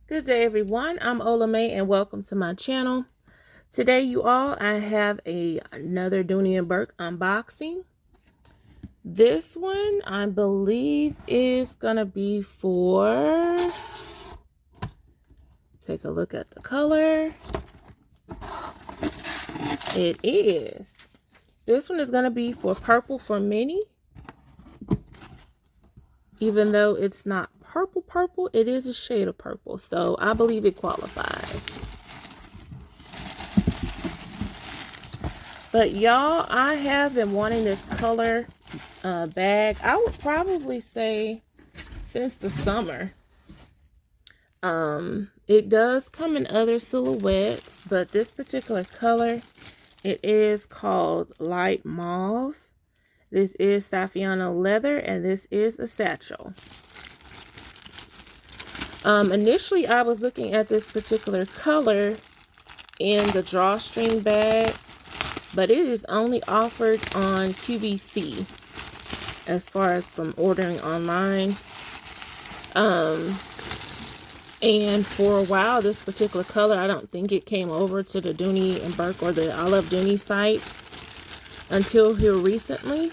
Good day, everyone. I'm OlaMaye and welcome to my channel. Today, you all, I have another Dooney Bourke unboxing. This one, I believe, is gonna be for, take a look at the color. It is. This one is gonna be for Purple for Minnie. Even though it's not purple, it is a shade of purple. So I believe it qualifies. But y'all, I have been wanting this color bag, I would probably say since the summer. It does come in other silhouettes, but this particular color, it is called light mauve. This is Saffiano leather, and this is a satchel. Initially, I was looking at this particular color in the drawstring bag, but it is only offered on QVC as far as from ordering online. And for a while, this particular color, I don't think it came over to the Dooney Bourke or the I Love Dooney site until here recently.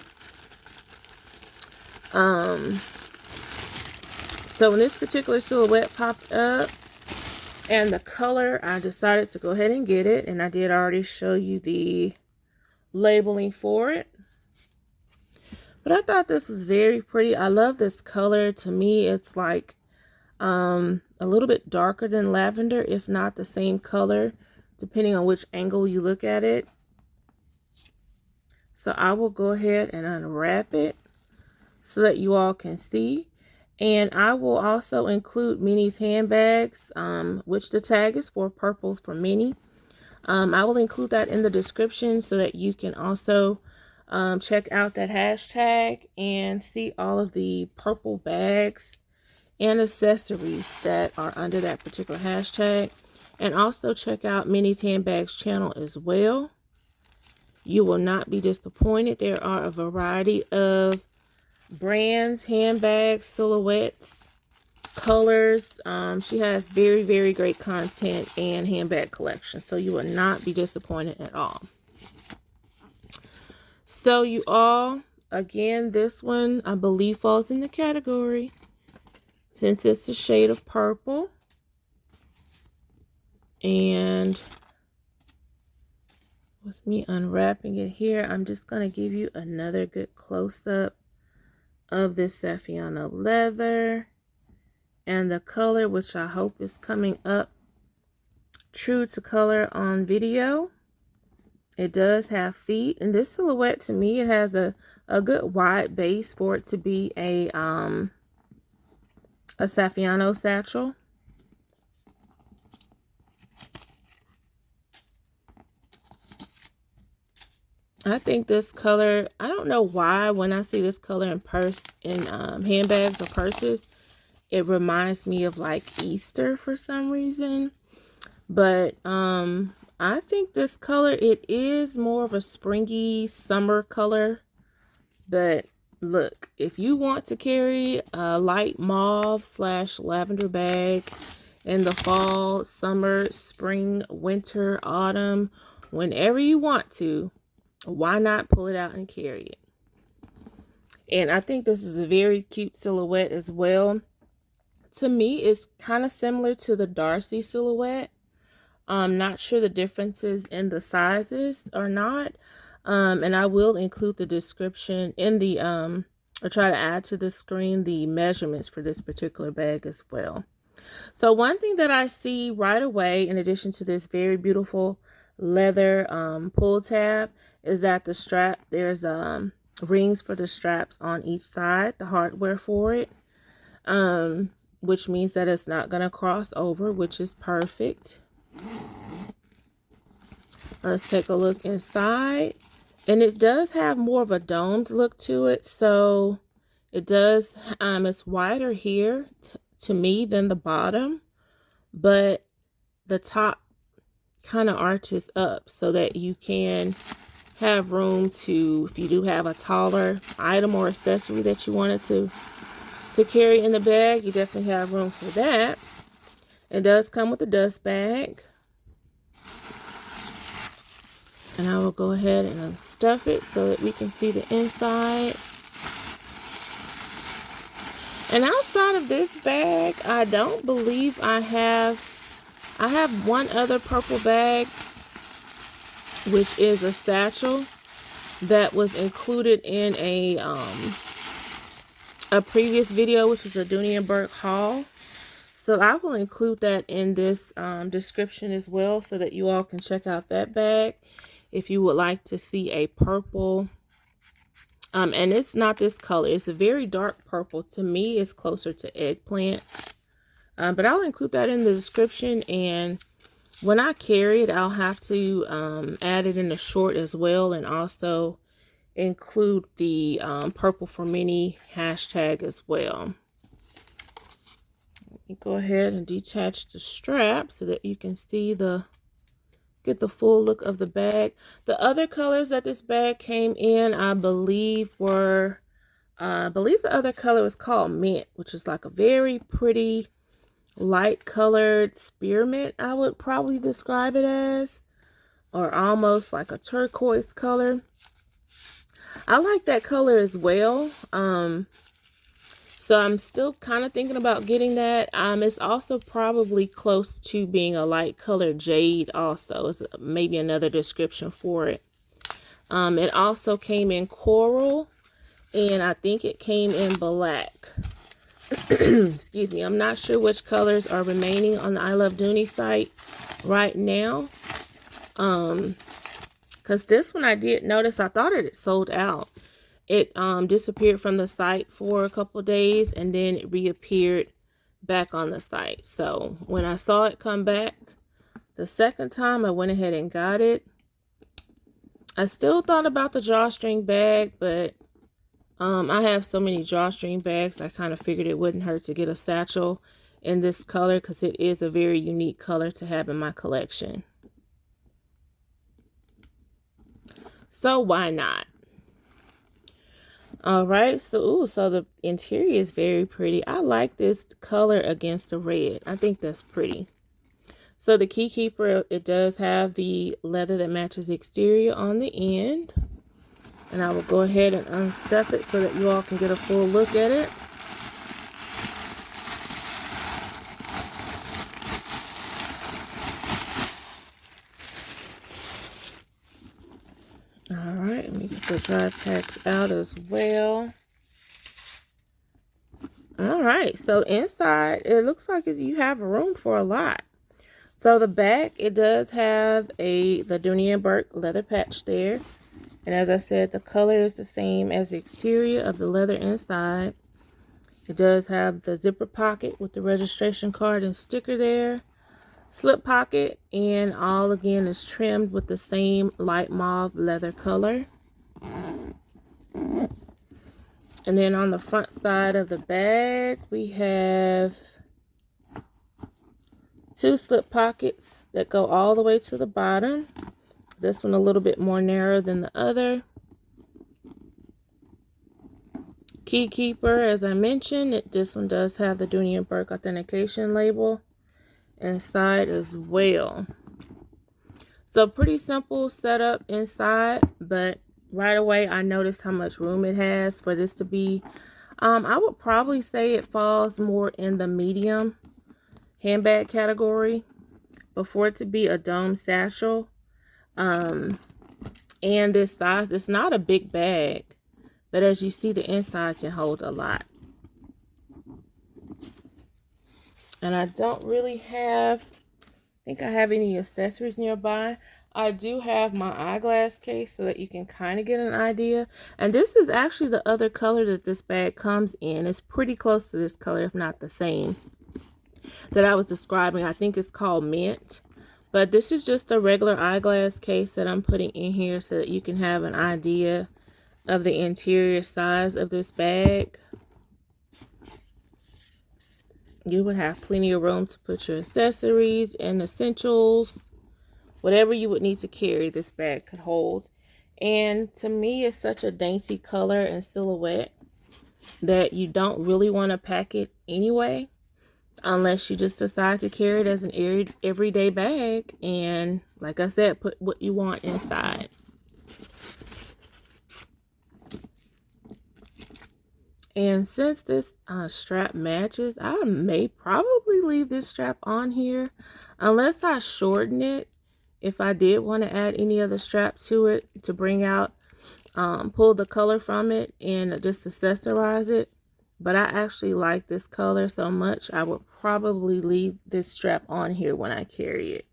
So when this particular silhouette popped up and the color, I decided to go ahead and get it. And I did already show you the labeling for it. But I thought this was very pretty. I love this color. To me, it's like a little bit darker than lavender, if not the same color, depending on which angle you look at it. So I will go ahead and unwrap it so that you all can see. And I will also include Minnie's handbags, which the tag is for Purples for Minnie. I will include that in the description so that you can also check out that hashtag and see all of the purple bags and accessories that are under that particular hashtag. And also check out Minnie's Handbags channel as well. You will not be disappointed. There are a variety of brands, handbags, silhouettes, colors. She has very, very great content and handbag collection. So you will not be disappointed at all. So you all, again, this one I believe falls in the category since it's a shade of purple. And with me unwrapping it here, I'm just going to give you another good close-up of this Saffiano leather and the color, which I hope is coming up true to color on video. It does have feet, and this silhouette, to me, it has a good wide base for it to be a Saffiano satchel. I think this color, I don't know why when I see this color in handbags or purses, it reminds me of like Easter for some reason. But I think this color, it is more of a springy summer color. But look, if you want to carry a light mauve / lavender bag in the fall, summer, spring, winter, autumn, whenever you want to, why not pull it out and carry it? And I think this is a very cute silhouette as well. To me, it's kind of similar to the Darcy silhouette. I'm not sure the differences in the sizes or not. And I will include the description in the, or try to add to the screen the measurements for this particular bag as well. So one thing that I see right away, in addition to this very beautiful leather pull tab, is that the strap, there's rings for the straps on each side, the hardware for it, which means that it's not going to cross over, which is perfect. Let's take a look inside. And it does have more of a domed look to it. So it does, it's wider here to me than the bottom. But the top kind of arches up so that you can have room to, if you do have a taller item or accessory that you wanted to carry in the bag, you definitely have room for that. It does come with a dust bag. And I will go ahead and unstuff it so that we can see the inside. And outside of this bag, I don't believe I have one other purple bag, which is a satchel that was included in a previous video, which is a Dooney Bourke haul. So I will include that in this description as well, so that you all can check out that bag if you would like to see a purple. And it's not this color. It's a very dark purple. To me, it's closer to eggplant. But I'll include that in the description. And when I carry it, I'll have to add it in the short as well. And also include the purple for mini hashtag as well. Let me go ahead and detach the strap so that you can see get the full look of the bag. The other colors that this bag came in, I believe were, the other color was called mint, which is like a very pretty light colored spearmint, I would probably describe it as, or almost like a turquoise color. I like that color as well. So I'm still kind of thinking about getting that. It's also probably close to being a light colored jade also. It's maybe another description for it. It also came in coral, and I think it came in black. Excuse me. I'm not sure which colors are remaining on the I Love Dooney site right now. Because this one I did notice, I thought it had sold out. It disappeared from the site for a couple days, and then it reappeared back on the site. So when I saw it come back the second time, I went ahead and got it. I still thought about the drawstring bag, but I have so many drawstring bags, I kind of figured it wouldn't hurt to get a satchel in this color, because it is a very unique color to have in my collection. So why not? All right, so the interior is very pretty. I like this color against the red. I think that's pretty. So the key keeper, it does have the leather that matches the exterior on the end. And I will go ahead and unstuff it so that you all can get a full look at it. All right, let me get the dry packs out as well. All right, so inside, it looks like you have room for a lot. So the back, it does have the Dooney Bourke leather patch there. And as I said, the color is the same as the exterior of the leather inside. It does have the zipper pocket with the registration card and sticker there. Slip pocket, and all again is trimmed with the same light mauve leather color. And then on the front side of the bag, we have 2 slip pockets that go all the way to the bottom. This one a little bit more narrow than the other. Key keeper, as I mentioned, this one does have the Dooney Bourke authentication label inside as well. So pretty simple setup inside, but right away I noticed how much room it has for this to be. I would probably say it falls more in the medium handbag category, but for it to be a dome satchel and this size, it's not a big bag, but as you see, the inside can hold a lot. And I don't really think I have any accessories nearby. I do have my eyeglass case so that you can kind of get an idea. And this is actually the other color that this bag comes in. It's pretty close to this color, if not the same, that I was describing. I think it's called mint. But this is just a regular eyeglass case that I'm putting in here so that you can have an idea of the interior size of this bag. You would have plenty of room to put your accessories and essentials. Whatever you would need to carry, this bag could hold. And to me, it's such a dainty color and silhouette that you don't really want to pack it anyway. unless you just decide to carry it as an everyday bag. And like I said, put what you want inside. And since this strap matches, I may probably leave this strap on here unless I shorten it. If I did want to add any other strap to it to bring out, pull the color from it and just accessorize it. But I actually like this color so much, I would probably leave this strap on here when I carry it.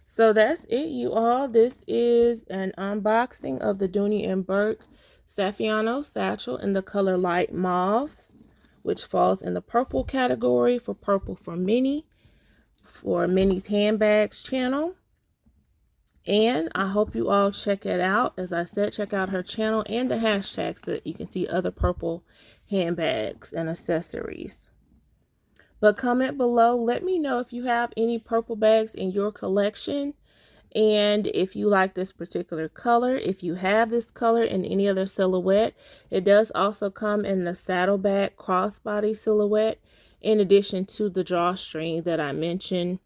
So that's it, you all. This is an unboxing of the Dooney Bourke Saffiano Satchel in the color light mauve, which falls in the purple category for Purple for Minnie, for Minnie's Handbags channel. And I hope you all check it out. As I said, check out her channel and the hashtags so that you can see other purple handbags and accessories. But comment below, let me know if you have any purple bags in your collection. And if you like this particular color, if you have this color in any other silhouette. It does also come in the saddleback crossbody silhouette, in addition to the drawstring that I mentioned.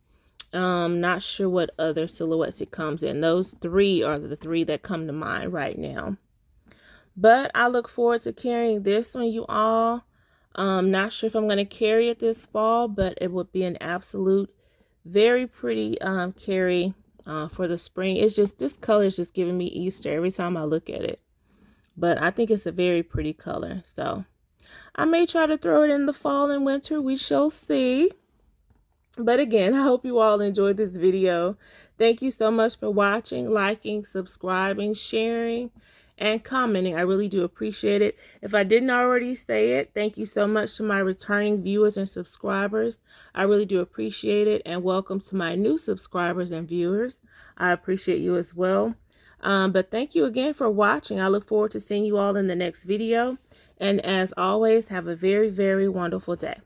Not sure what other silhouettes it comes in. Those three are the three that come to mind right now. But I look forward to carrying this one, you all. Not sure if I'm going to carry it this fall, but it would be an absolute very pretty carry for the spring. It's just, this color is just giving me Easter every time I look at it. But I think it's a very pretty color. So I may try to throw it in the fall and winter. We shall see. But again, I hope you all enjoyed this video. Thank you so much for watching, liking, subscribing, sharing, and commenting. I really do appreciate it. If I didn't already say it, thank you so much to my returning viewers and subscribers. I really do appreciate it. And welcome to my new subscribers and viewers. I appreciate you as well. But thank you again for watching. I look forward to seeing you all in the next video. And as always, have a very, very wonderful day.